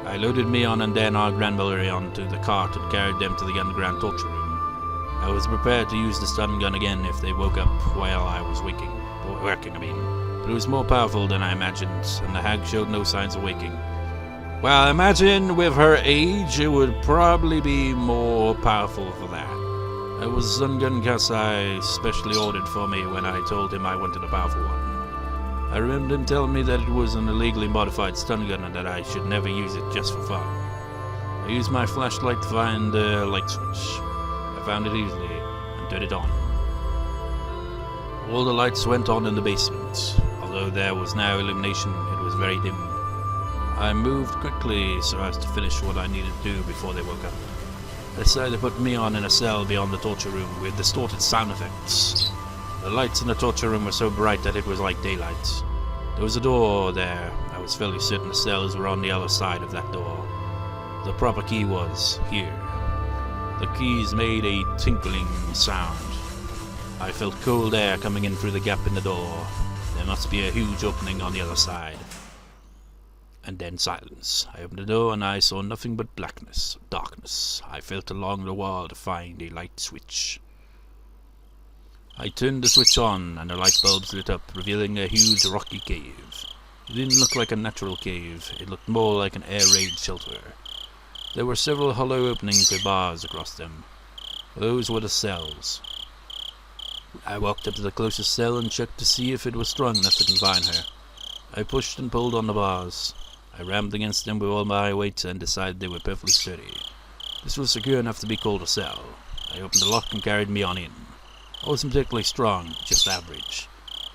I loaded Mion and then our grandmother onto the cart and carried them to the underground torture room. I was prepared to use the stun gun again if they woke up while I was working, but it was more powerful than I imagined, and the hag showed no signs of waking. Well, I imagine with her age, it would probably be more powerful for that. It was a stun gun Kasai specially ordered for me when I told him I wanted a powerful one. I remember him telling me that it was an illegally modified stun gun and that I should never use it just for fun. I used my flashlight to find the light switch. I found it easily and turned it on. All the lights went on in the basement. Although there was now illumination, it was very dim. I moved quickly so as to finish what I needed to do before they woke up. I decided to put Mion in a cell beyond the torture room with distorted sound effects. The lights in the torture room were so bright that it was like daylight. There was a door there. I was fairly certain the cells were on the other side of that door. The proper key was here. The keys made a tinkling sound. I felt cold air coming in through the gap in the door. There must be a huge opening on the other side. And then silence. I opened the door and I saw nothing but blackness, darkness. I felt along the wall to find a light switch. I turned the switch on and the light bulbs lit up, revealing a huge rocky cave. It didn't look like a natural cave. It looked more like an air raid shelter. There were several hollow openings with bars across them. Those were the cells. I walked up to the closest cell and checked to see if it was strong enough to confine her. I pushed and pulled on the bars. I rammed against them with all my weight and decided they were perfectly sturdy. This was secure enough to be called a cell. I opened the lock and carried Mion in. I wasn't particularly strong, just average.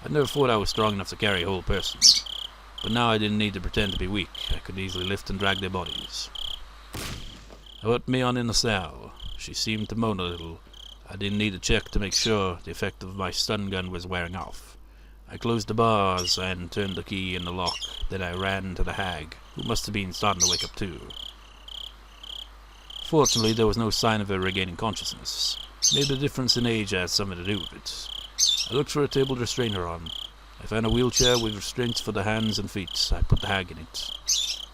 I never thought I was strong enough to carry a whole person. But now I didn't need to pretend to be weak. I could easily lift and drag their bodies. I put Mion in the cell. She seemed to moan a little. I didn't need to check to make sure the effect of my stun gun was wearing off. I closed the bars and turned the key in the lock. Then I ran to the hag, who must have been starting to wake up too. Fortunately, there was no sign of her regaining consciousness. Maybe the difference in age had something to do with it. I looked for a table to restrain her on. I found a wheelchair with restraints for the hands and feet. I put the hag in it.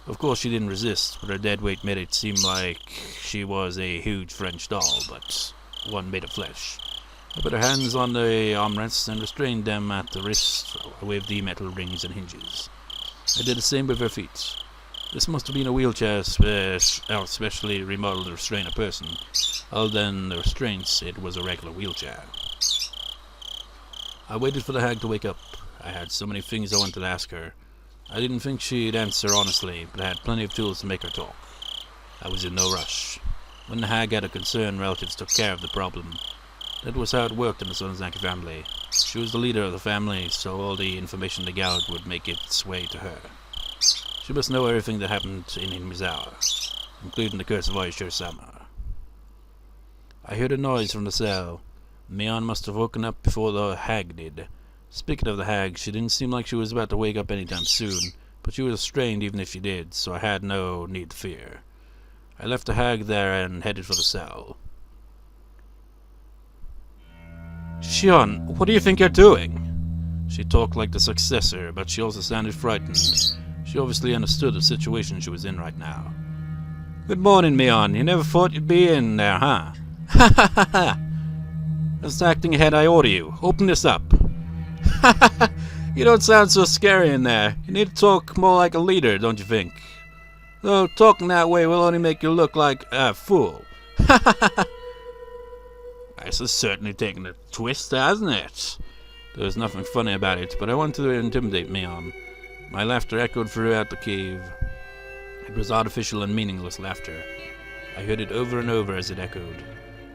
Of course she didn't resist, but her dead weight made it seem like she was a huge French doll, but one made of flesh. I put her hands on the armrests and restrained them at the wrist with the metal rings and hinges. I did the same with her feet. This must have been a wheelchair specially remodeled to restrain a person. Other than the restraints, it was a regular wheelchair. I waited for the hag to wake up. I had so many things I wanted to ask her. I didn't think she'd answer honestly, but I had plenty of tools to make her talk. I was in no rush. When the hag had a concern, relatives took care of the problem. That was how it worked in the Sonozaki family. She was the leader of the family, so all the information they gathered would make its way to her. She must know everything that happened in Mizawa, including the curse of Oyashiro-sama. I heard a noise from the cell. Mion must have woken up before the hag did. Speaking of the hag, she didn't seem like she was about to wake up anytime soon, but she was restrained even if she did, so I had no need to fear. I left the hag there and headed for the cell. Shion, what do you think you're doing? She talked like the successor, but she also sounded frightened. She obviously understood the situation she was in right now. Good morning, Mion. You never thought you'd be in there, huh? Ha ha ha ha! That's acting ahead I order you. Open this up. Ha ha ha! You don't sound so scary in there. You need to talk more like a leader, don't you think? Though talking that way will only make you look like a fool. Ha ha ha ha! This has certainly taken a twist, hasn't it? There was nothing funny about it, but I wanted to intimidate Mion. My laughter echoed throughout the cave. It was artificial and meaningless laughter. I heard it over and over as it echoed.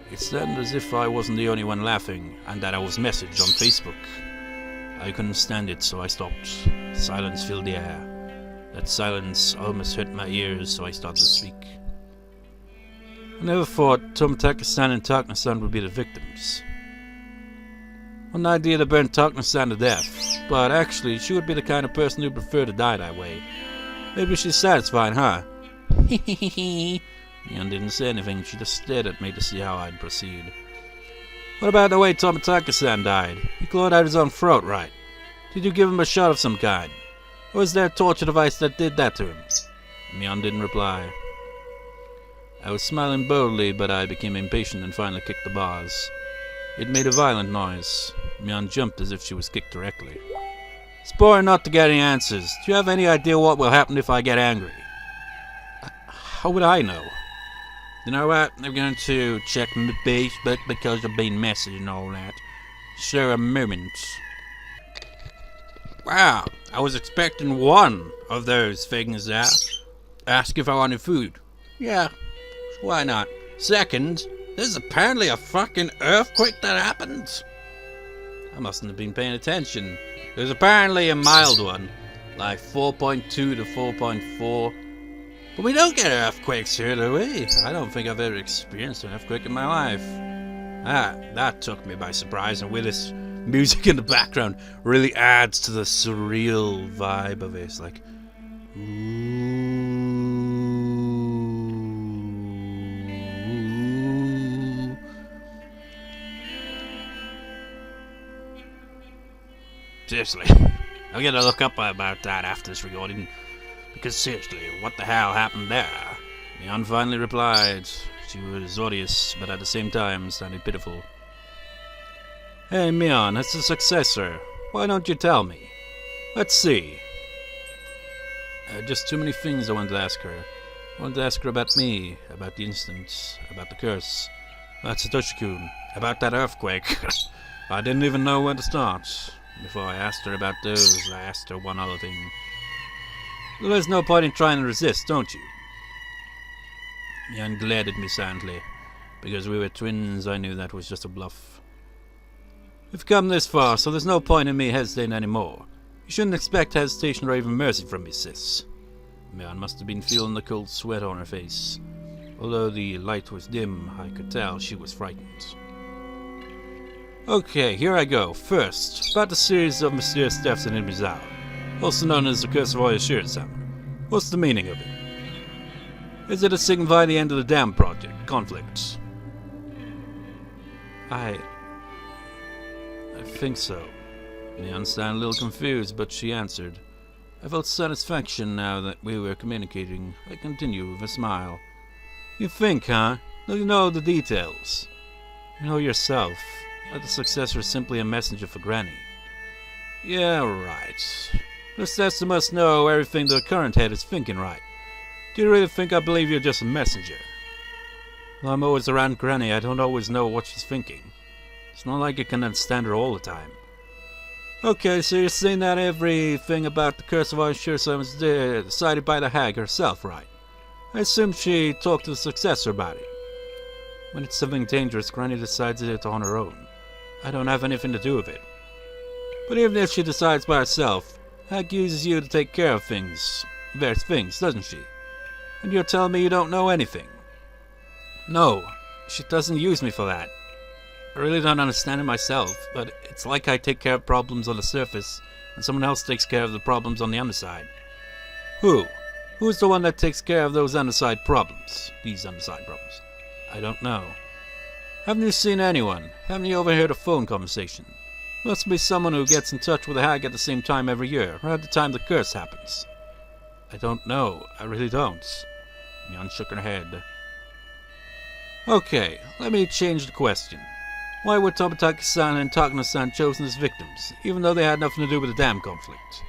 It sounded as if I wasn't the only one laughing, and that I was messaged on Facebook. I couldn't stand it, so I stopped. Silence filled the air. That silence almost hurt my ears, so I started to speak. I never thought Tomataka-san and Takna-san would be the victims. One idea to burn Takna-san to death, but actually she would be the kind of person who'd prefer to die that way. Maybe she's satisfied, huh? Hehehe. Mion didn't say anything, she just stared at me to see how I'd proceed. What about the way Tomataka-san died? He clawed out his own throat, right? Did you give him a shot of some kind? Or was there a torture device that did that to him? Mion didn't reply. I was smiling boldly, but I became impatient and finally kicked the bars. It made a violent noise. Mion jumped as if she was kicked directly. It's boring not to get any answers. Do you have any idea what will happen if I get angry? How would I know? You know what? I'm going to check my Facebook because I've been messaging and all that. Sure, a moment. Wow, I was expecting one of those things there. Ask if I wanted food. Yeah, why not? Second, there's apparently a fucking earthquake that happened. I mustn't have been paying attention. There's apparently a mild one, like 4.2 to 4.4. But we don't get earthquakes here, do we? I don't think I've ever experienced an earthquake in my life. That took me by surprise, and with this music in the background really adds to the surreal vibe of it. It's like, ooh. Seriously, I'm gonna look up about that after this recording, because seriously, what the hell happened there? Mion finally replied. She was odious, but at the same time sounded pitiful. Hey Mion, it's the successor. Why don't you tell me? Let's see. Just too many things I wanted to ask her. I wanted to ask her about me, about the incident, about the curse, about Satoshi-kun, about that earthquake. I didn't even know where to start. Before I asked her about those, I asked her one other thing. Well, there's no point in trying to resist, don't you? Mion glared at me silently. Because we were twins, I knew that was just a bluff. We've come this far, so there's no point in me hesitating anymore. You shouldn't expect hesitation or even mercy from me, sis. Mion must have been feeling the cold sweat on her face. Although the light was dim, I could tell she was frightened. Okay, here I go. First, about the series of mysterious deaths in Ibizawa, also known as the Curse of Oyashiro-sama. What's the meaning of it? Is it to signify the end of the dam project, conflict? I think so. Mion sounded a little confused, but she answered. I felt satisfaction now that we were communicating. I continued with a smile. You think, huh? Do you know the details? You know yourself. That the successor is simply a messenger for Granny. Yeah, right. The successor must know everything the current head is thinking, right? Do you really think I believe you're just a messenger? Well, I'm always around Granny. I don't always know what she's thinking. It's not like I can understand her all the time. Okay, so you're saying that everything about the Curse of Oyashiro-sama was decided by the hag herself, right? I assume she talked to the successor about it. When it's something dangerous, Granny decides it on her own. I don't have anything to do with it. But even if she decides by herself, hag uses you to take care of things. Various things, doesn't she? And you're telling me you don't know anything? No, she doesn't use me for that. I really don't understand it myself, but it's like I take care of problems on the surface, and someone else takes care of the problems on the underside. Who? Who's the one that takes care of those underside problems? These underside problems? I don't know. Haven't you seen anyone? Haven't you overheard a phone conversation? Must be someone who gets in touch with the hag at the same time every year, or at the time the curse happens. I don't know. I really don't. Mion shook her head. Okay, let me change the question. Why were Tomitaki-san and Takano-san chosen as victims, even though they had nothing to do with the dam conflict?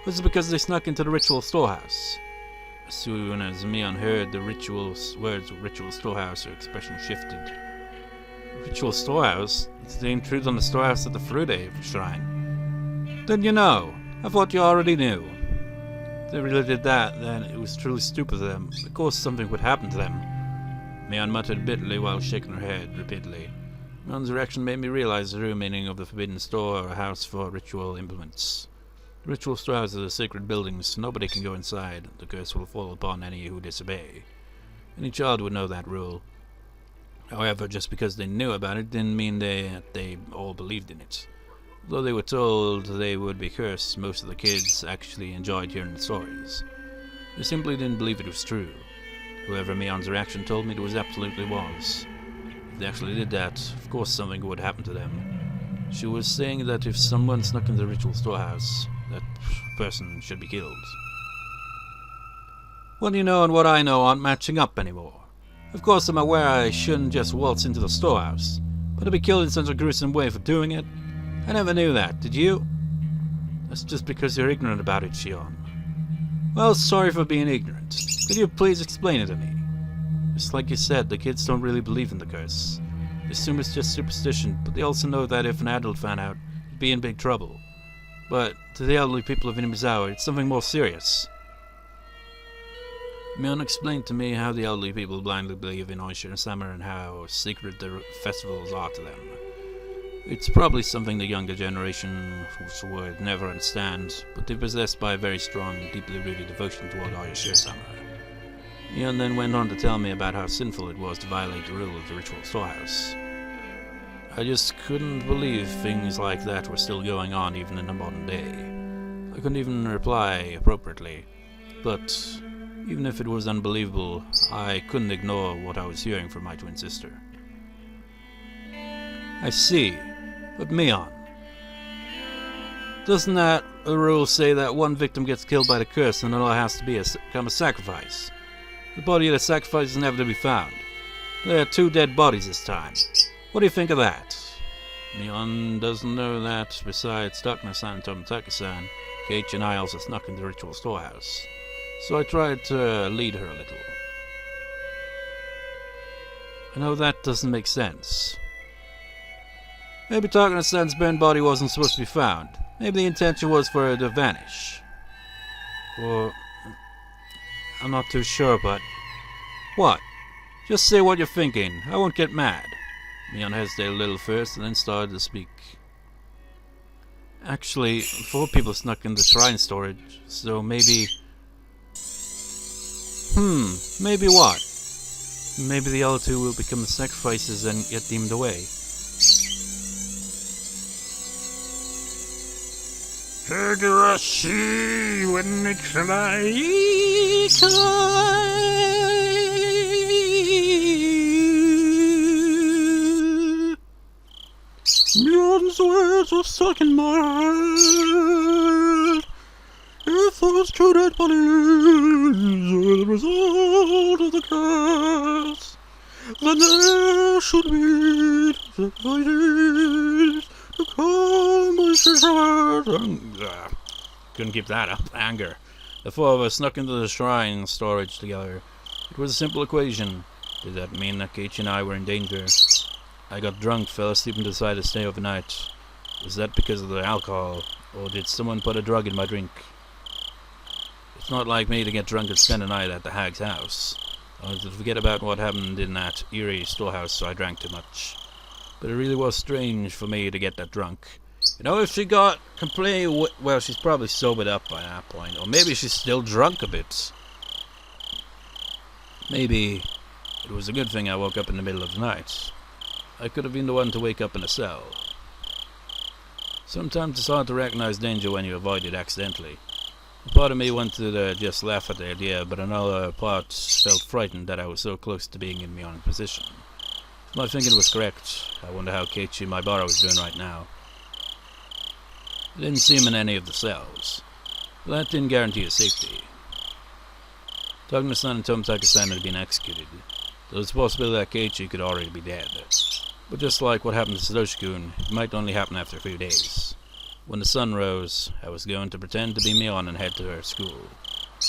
Was it because they snuck into the ritual storehouse? As soon as Mion heard the words ritual storehouse, her expression shifted. Ritual storehouse? Did they intrude on the storehouse at the Furude shrine? Didn't you know? I thought you already knew. If they really did that, then it was truly stupid of them. Of course something would happen to them. Mion muttered bitterly while shaking her head repeatedly. Mion's reaction made me realize the true meaning of the forbidden store, or house for ritual implements. The ritual storehouses are sacred buildings. Nobody can go inside. The curse will fall upon any who disobey. Any child would know that rule. However, just because they knew about it didn't mean they all believed in it. Though they were told they would be cursed, most of the kids actually enjoyed hearing the stories. They simply didn't believe it was true. Whoever Mion's reaction told me it was absolutely was. If they actually did that, of course something would happen to them. She was saying that if someone snuck into the ritual storehouse, that person should be killed. What you know and what I know aren't matching up anymore. Of course, I'm aware I shouldn't just waltz into the storehouse, but to be killed in such a gruesome way for doing it? I never knew that, did you? That's just because you're ignorant about it, Shion. Well, sorry for being ignorant. Could you please explain it to me? Just like you said, the kids don't really believe in the curse. They assume it's just superstition, but they also know that if an adult found out, he'd be in big trouble. But to the elderly people of Inamizawa, it's something more serious. Mion explained to me how the elderly people blindly believe in Oyashiro-sama and how secret the festivals are to them. It's probably something the younger generation would never understand, but they're possessed by a very strong, deeply rooted devotion toward Oyashiro-sama. Mion then went on to tell me about how sinful it was to violate the rule of the ritual storehouse. I just couldn't believe things like that were still going on even in the modern day. I couldn't even reply appropriately, but even if it was unbelievable, I couldn't ignore what I was hearing from my twin sister. I see, but Mion, doesn't that rule say that one victim gets killed by the curse and another has to become a sacrifice? The body of the sacrifice is never to be found. There are 2 dead bodies this time. What do you think of that? Mion doesn't know that, besides Takuna-san and Tomitaka-san, Keiichi and I also snuck into the ritual storehouse. So I tried to lead her a little. I know that doesn't make sense. Maybe Takuna-san's burned body wasn't supposed to be found. Maybe the intention was for her to vanish. Or I'm not too sure, but... What? Just say what you're thinking. I won't get mad. Mion hesitated a little first, and then started to speak. Actually, 4 people snuck in the shrine storage, so maybe... maybe what? Maybe the other 2 will become the sacrifices and get deemed away. Higurashi, when it's alive. Mion's words were stuck in my head. If those 2 dead bodies were the result of the curse, then there should be sacrifices to calm my shivers. Couldn't keep that up. Anger. The 4 of us snuck into the shrine storage together. It was a simple equation. Did that mean that Keiichi and I were in danger? I got drunk, fell asleep and decided to stay overnight. Was that because of the alcohol, or did someone put a drug in my drink? It's not like me to get drunk and spend a night at the hag's house. I wanted to forget about what happened in that eerie storehouse, so I drank too much. But it really was strange for me to get that drunk. You know, if she got completely... well, she's probably sobered up by that point. Or maybe she's still drunk a bit. Maybe it was a good thing I woke up in the middle of the night. I could have been the one to wake up in a cell. Sometimes it's hard to recognize danger when you avoid it accidentally. A part of me wanted to just laugh at the idea, but another part felt frightened that I was so close to being in Mion's position. If my thinking was correct, I wonder how Keiichi Maibara was doing right now. I didn't see him in any of the cells, but that didn't guarantee his safety. Takuna-san and Tomitaka-san had been executed. There was a possibility that Keiichi could already be dead. But just like what happened to Satoshi-kun, it might only happen after a few days. When the sun rose, I was going to pretend to be Mion and head to her school.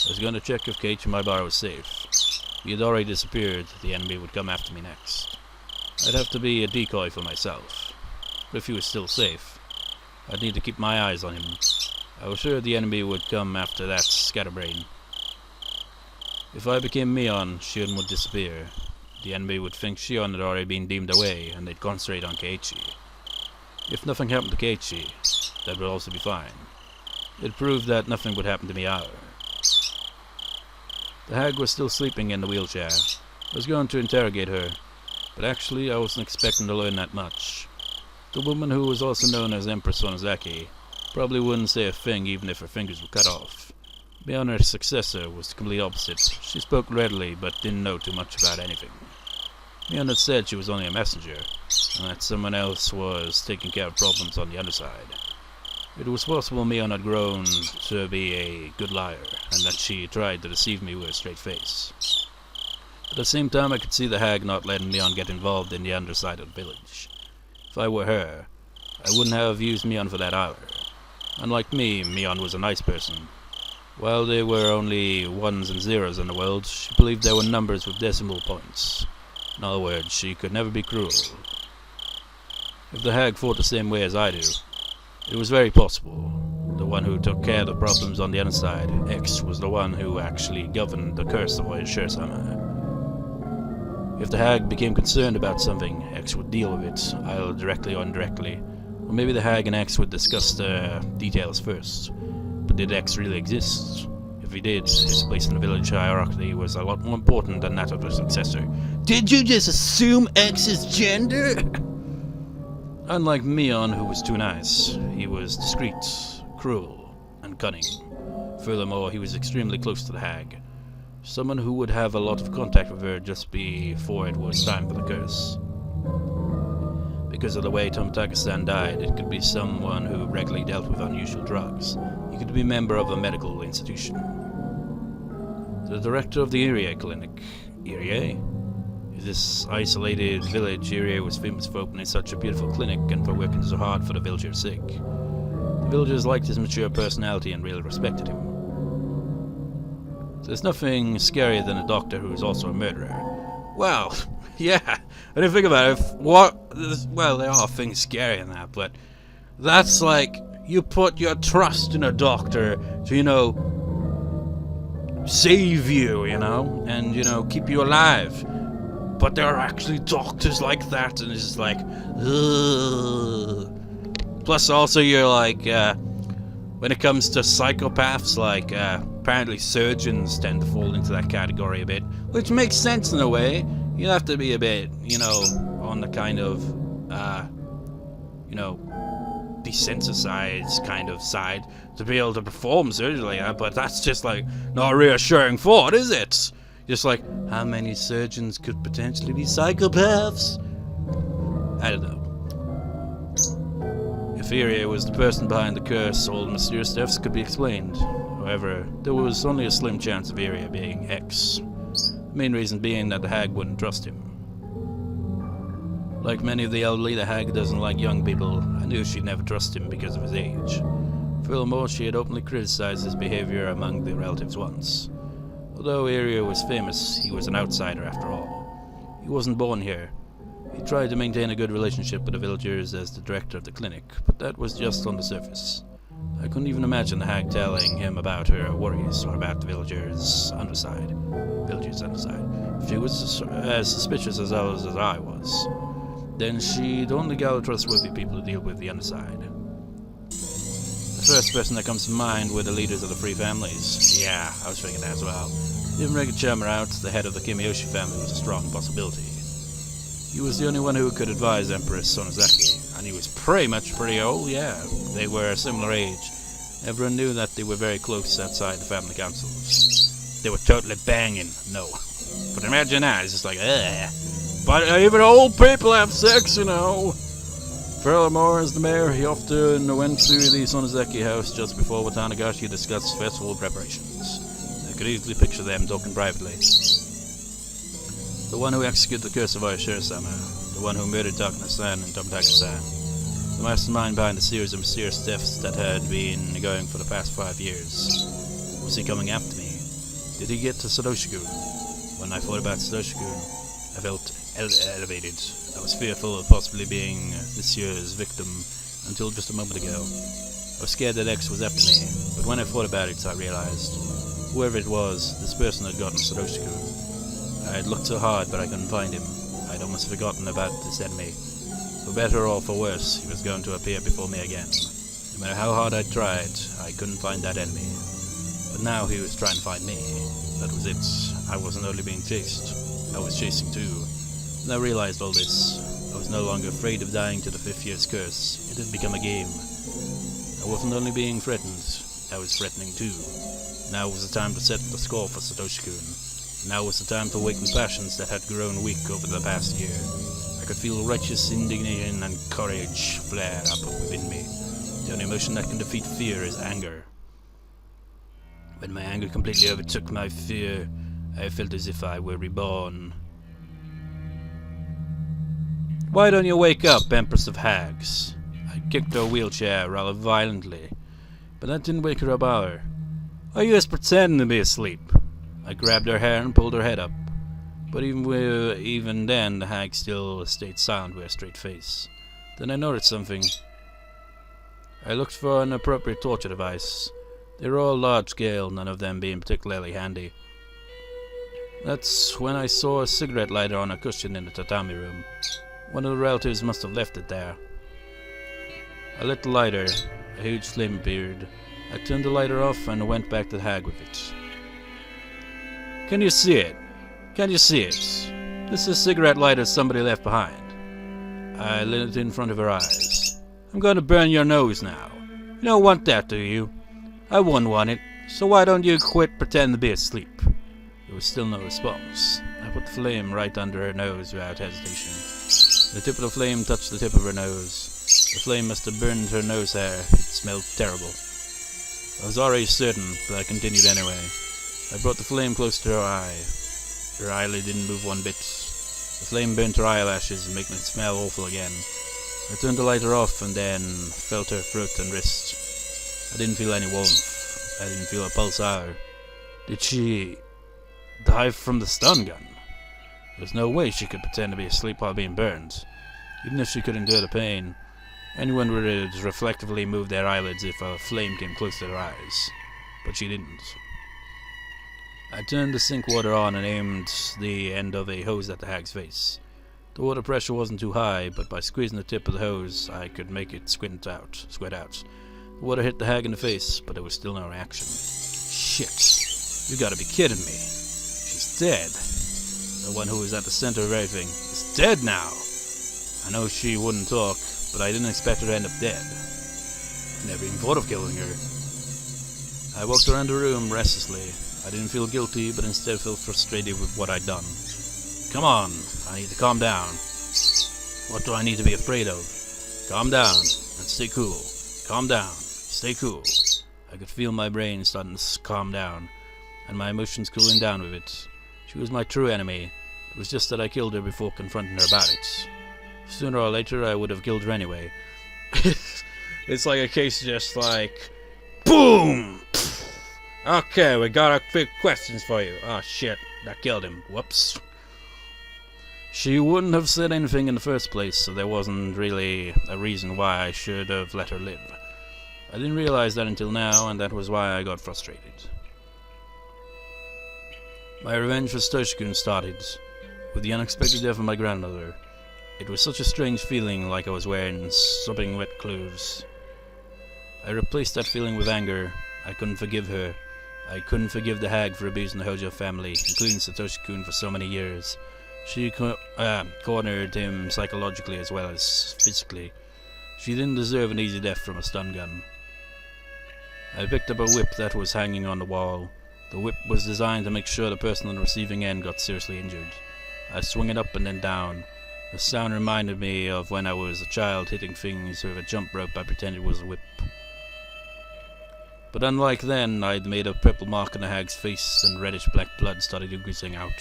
I was going to check if Keiichi Maibara was safe. If he had already disappeared, the enemy would come after me next. I'd have to be a decoy for myself. But if he was still safe, I'd need to keep my eyes on him. I was sure the enemy would come after that scatterbrain. If I became Mion, Shion would disappear. The enemy would think Shion had already been deemed away, and they'd concentrate on Keiichi. If nothing happened to Keiichi, that would also be fine. It proved that nothing would happen to me either. The hag was still sleeping in the wheelchair. I was going to interrogate her, but actually I wasn't expecting to learn that much. The woman, who was also known as Empress Onozaki, probably wouldn't say a thing even if her fingers were cut off. Mion, her successor, was the complete opposite. She spoke readily, but didn't know too much about anything. Mion had said she was only a messenger, and that someone else was taking care of problems on the underside. It was possible Mion had grown to be a good liar. and that she tried to deceive me with a straight face. At the same time, I could see the hag not letting Mion get involved in the underside of the village. If I were her, I wouldn't have used Mion for that either. Unlike me, Mion was a nice person. While there were only ones and zeros in the world, she believed there were numbers with decimal points. In other words, she could never be cruel. If the hag thought the same way as I do, it was very possible. The one who took care of the problems on the underside, X, was the one who actually governed the curse of Oyashiro-sama. If the hag became concerned about something, X would deal with it, either directly or indirectly. Or maybe the hag and X would discuss the details first. But did X really exist? If he did, his place in the village hierarchy was a lot more important than that of the successor. Did you just assume X's gender? Unlike Mion, who was too nice, he was discreet, cruel, and cunning. Furthermore, he was extremely close to the hag. Someone who would have a lot of contact with her just before it was time for the curse. Because of the way Tomitaka-san died, it could be someone who regularly dealt with unusual drugs. He could be a member of a medical institution. The director of the Irie clinic. Irie? In this isolated village, Irie was famous for opening such a beautiful clinic and for working so hard for the villagers' sake. The villagers liked his mature personality and really respected him. There's nothing scarier than a doctor who is also a murderer. Well, yeah, I didn't think about it. Well, there are things scary in that, but that's like, you put your trust in a doctor to, save you, and, keep you alive. But there are actually doctors like that, and it's just like, ugh. Plus, also, you're like, when it comes to psychopaths, like, apparently surgeons tend to fall into that category a bit, which makes sense in a way. You have to be a bit, on the kind of, desensitized kind of side to be able to perform surgery, but that's just like not a reassuring thought, is it? Just like, how many surgeons could potentially be psychopaths? I don't know. If Irie was the person behind the curse, all the mysterious deaths could be explained. However, there was only a slim chance of Irie being X. The main reason being that the hag wouldn't trust him. Like many of the elderly, the hag doesn't like young people. I knew she'd never trust him because of his age. Furthermore, she had openly criticized his behavior among the relatives once. Although Irie was famous, he was an outsider after all. He wasn't born here. He tried to maintain a good relationship with the villagers as the director of the clinic, but that was just on the surface. I couldn't even imagine the hag telling him about her worries or about the villagers' underside. If she was as suspicious as I was, then she'd only gather trustworthy people to deal with the underside. The first person that comes to mind were the leaders of the three families. Yeah, I was thinking that as well. Even Meikashi out, the head of the Kimiyoshi family, was a strong possibility. He was the only one who could advise Empress Sonozaki, and he was pretty old, yeah. They were a similar age. Everyone knew that they were very close outside the family councils. They were totally banging, no. But imagine that, it's just like, ugh. But even old people have sex, Furthermore, as the mayor, he often went to the Sonozaki house just before Watanagashi discussed festival preparations. I could easily picture them talking privately. The one who executed the curse of Oyashiro-sama, the one who murdered Takana-san and Tomitaka-san, the mastermind behind the series of mysterious deaths that had been going for the past 5 years. Was he coming after me? Did he get to Satoshi-kun? When I thought about Satoshi-kun, I felt elevated. I was fearful of possibly being this year's victim until just a moment ago. I was scared that X was after me, but when I thought about it, I realized, whoever it was, this person had gotten Satoshi-kun. I had looked so hard, but I couldn't find him. I'd almost forgotten about this enemy. For better or for worse, he was going to appear before me again. No matter how hard I tried, I couldn't find that enemy. But now he was trying to find me. That was it. I wasn't only being chased. I was chasing too. When I realized all this, I was no longer afraid of dying to the 5th year's curse. It had become a game. I wasn't only being threatened, I was threatening too. Now was the time to set the score for Satoshi-kun. Now was the time to awaken passions that had grown weak over the past year. I could feel righteous indignation and courage flare up within me. The only emotion that can defeat fear is anger. When my anger completely overtook my fear, I felt as if I were reborn. Why don't you wake up, Empress of Hags? I kicked her wheelchair rather violently, but that didn't wake her up either. Are you just pretending to be asleep? I grabbed her hair and pulled her head up, but even then the hag still stayed silent with a straight face. Then I noticed something. I looked for an appropriate torture device. They were all large scale, none of them being particularly handy. That's when I saw a cigarette lighter on a cushion in the tatami room. One of the relatives must have left it there. I lit the lighter. A huge flame appeared. I turned the lighter off and went back to the hag with it. Can you see it? Can you see it? This is a cigarette lighter somebody left behind. I lit it in front of her eyes. I'm going to burn your nose now. You don't want that, do you? I wouldn't want it, so why don't you quit pretending to be asleep? There was still no response. I put the flame right under her nose without hesitation. The tip of the flame touched the tip of her nose. The flame must have burned her nose hair. It smelled terrible. I was already certain, but I continued anyway. I brought the flame close to her eye. Her eyelid didn't move one bit. The flame burnt her eyelashes and made me smell awful again. I turned the lighter off and then felt her throat and wrist. I didn't feel any warmth. I didn't feel a pulse either. Did she die from the stun gun? There's no way she could pretend to be asleep while being burned. Even if she could endure the pain, anyone would reflectively move their eyelids if a flame came close to their eyes. But she didn't. I turned the sink water on and aimed the end of a hose at the hag's face. The water pressure wasn't too high, but by squeezing the tip of the hose, I could make it squirt out. The water hit the hag in the face, but there was still no reaction. Shit. You gotta be kidding me. She's dead. The one who was at the center of everything is dead now. I know she wouldn't talk, but I didn't expect her to end up dead. I never even thought of killing her. I walked around the room restlessly. I didn't feel guilty, but instead felt frustrated with what I'd done. Come on, I need to calm down. What do I need to be afraid of? Calm down and stay cool. Calm down, stay cool. I could feel my brain starting to calm down, and my emotions cooling down with it. She was my true enemy. It was just that I killed her before confronting her about it. Sooner or later, I would have killed her anyway. It's like a case just like... BOOM! Okay, we got a few questions for you. Oh shit, that killed him. Whoops. She wouldn't have said anything in the first place, so there wasn't really a reason why I should have let her live. I didn't realize that until now, and that was why I got frustrated. My revenge for Satoshi-kun started with the unexpected death of my grandmother. It was such a strange feeling, like I was wearing sopping wet clothes. I replaced that feeling with anger. I couldn't forgive her. I couldn't forgive the hag for abusing the Hojo family, including Satoshi-kun, for so many years. She cornered him psychologically as well as physically. She didn't deserve an easy death from a stun gun. I picked up a whip that was hanging on the wall. The whip was designed to make sure the person on the receiving end got seriously injured. I swung it up and then down. The sound reminded me of when I was a child hitting things with a jump rope I pretended was a whip. But unlike then, I'd made a purple mark on the hag's face and reddish-black blood started oozing out.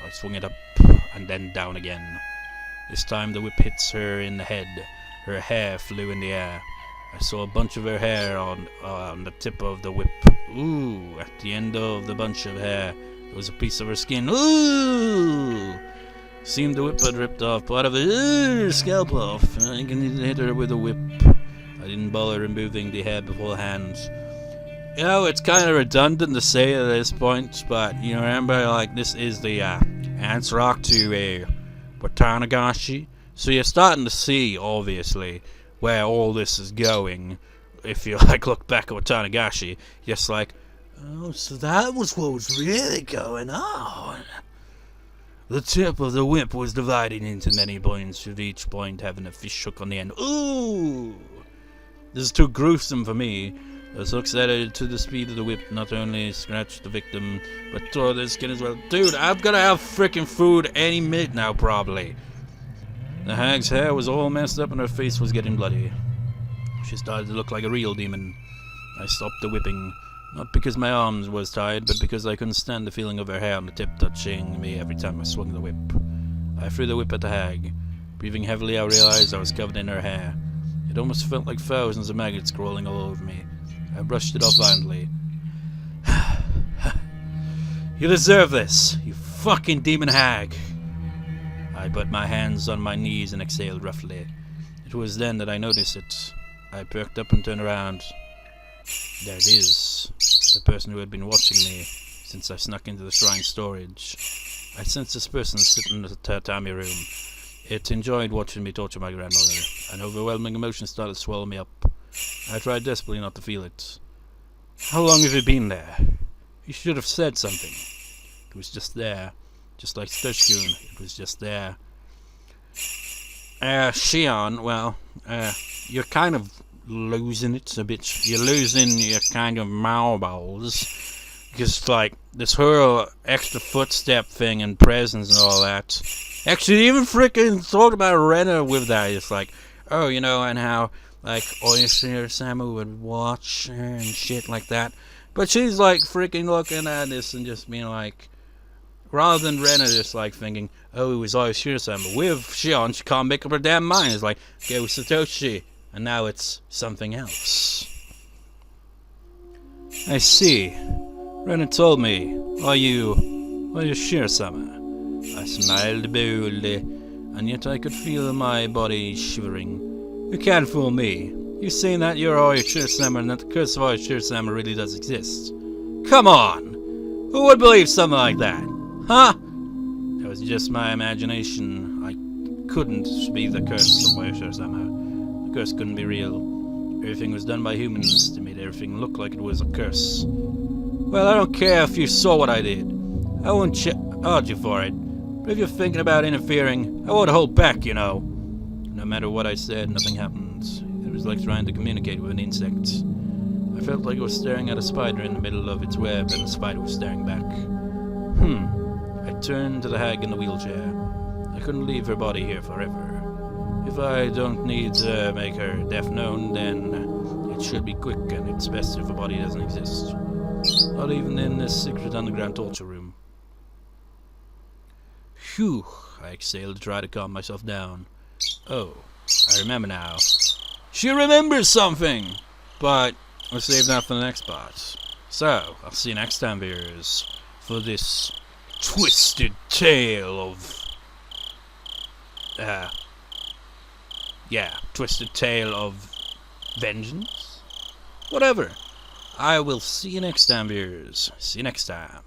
I swung it up and then down again. This time the whip hits her in the head. Her hair flew in the air. I saw a bunch of her hair on the tip of the whip. Ooh, at the end of the bunch of hair, there was a piece of her skin. Ooh! Seemed the whip had ripped off part of her scalp off. I can hit her with a whip. I didn't bother removing the hair beforehand. You know, it's kind of redundant to say at this point, but you remember, like, this is the answer arc to a Watanagashi. So you're starting to see, obviously, where all this is going. If you, like, look back at Watanagashi, just like, oh, so that was what was really going on. The tip of the whip was divided into many points, with each point having a fish hook on the end. Ooh! This is too gruesome for me. Those hooks added to the speed of the whip not only scratched the victim, but tore their skin as well. Dude, I'm gonna have frickin' food any minute now, probably. The hag's hair was all messed up and her face was getting bloody. She started to look like a real demon. I stopped the whipping. Not because my arms was tired, but because I couldn't stand the feeling of her hair on the tip touching me every time I swung the whip. I threw the whip at the hag. Breathing heavily, I realized I was covered in her hair. It almost felt like thousands of maggots crawling all over me. I brushed it off violently. You deserve this, you fucking demon hag! I put my hands on my knees and exhaled roughly. It was then that I noticed it. I perked up and turned around. There it is. The person who had been watching me since I snuck into the shrine storage. I sensed this person sitting in the tatami room. It enjoyed watching me torture my grandmother. An overwhelming emotion started to swallow me up. I tried desperately not to feel it. How long have you been there? You should have said something. It was just there. Just like Satoshi-kun, it was just there. Shion, well, you're kind of losing it a bit. You're losing your kind of marbles. Because, like, this whole extra footstep thing and presence and all that. Actually, even freaking talk about Renner with that. It's like, oh, you know, and how, like, Oyashiro-sama would watch her and shit like that. But she's, like, freaking looking at this and just being like, rather than Renner just, like, thinking, oh, it was Oyashiro-sama. With Shion, she can't make up her damn mind. It's like, okay, with Satoshi. And now it's something else. I see. Renner told me, are you Oyashiro-sama? I smiled boldly, and yet I could feel my body shivering. You can't fool me. You're saying that you're Oyashiro-sama and that the curse of Oyashiro-sama really does exist. Come on! Who would believe something like that? Huh? That was just my imagination. I couldn't be the curse of Oyashiro-sama. The curse couldn't be real. Everything was done by humans to make everything look like it was a curse. Well, I don't care if you saw what I did. I won't charge you for it. But if you're thinking about interfering, I won't hold back, you know. No matter what I said, nothing happened. It was like trying to communicate with an insect. I felt like I was staring at a spider in the middle of its web, and the spider was staring back. I turned to the hag in the wheelchair. I couldn't leave her body here forever. If I don't need to make her death known, then it should be quick, and it's best if her body doesn't exist. Not even in this secret underground torture room. Phew, I exhaled to try to calm myself down. Oh, I remember now. She remembers something! But we'll save that for the next part. So, I'll see you next time, viewers, for this twisted tale of... twisted tale of vengeance? Whatever. I will see you next time, viewers. See you next time.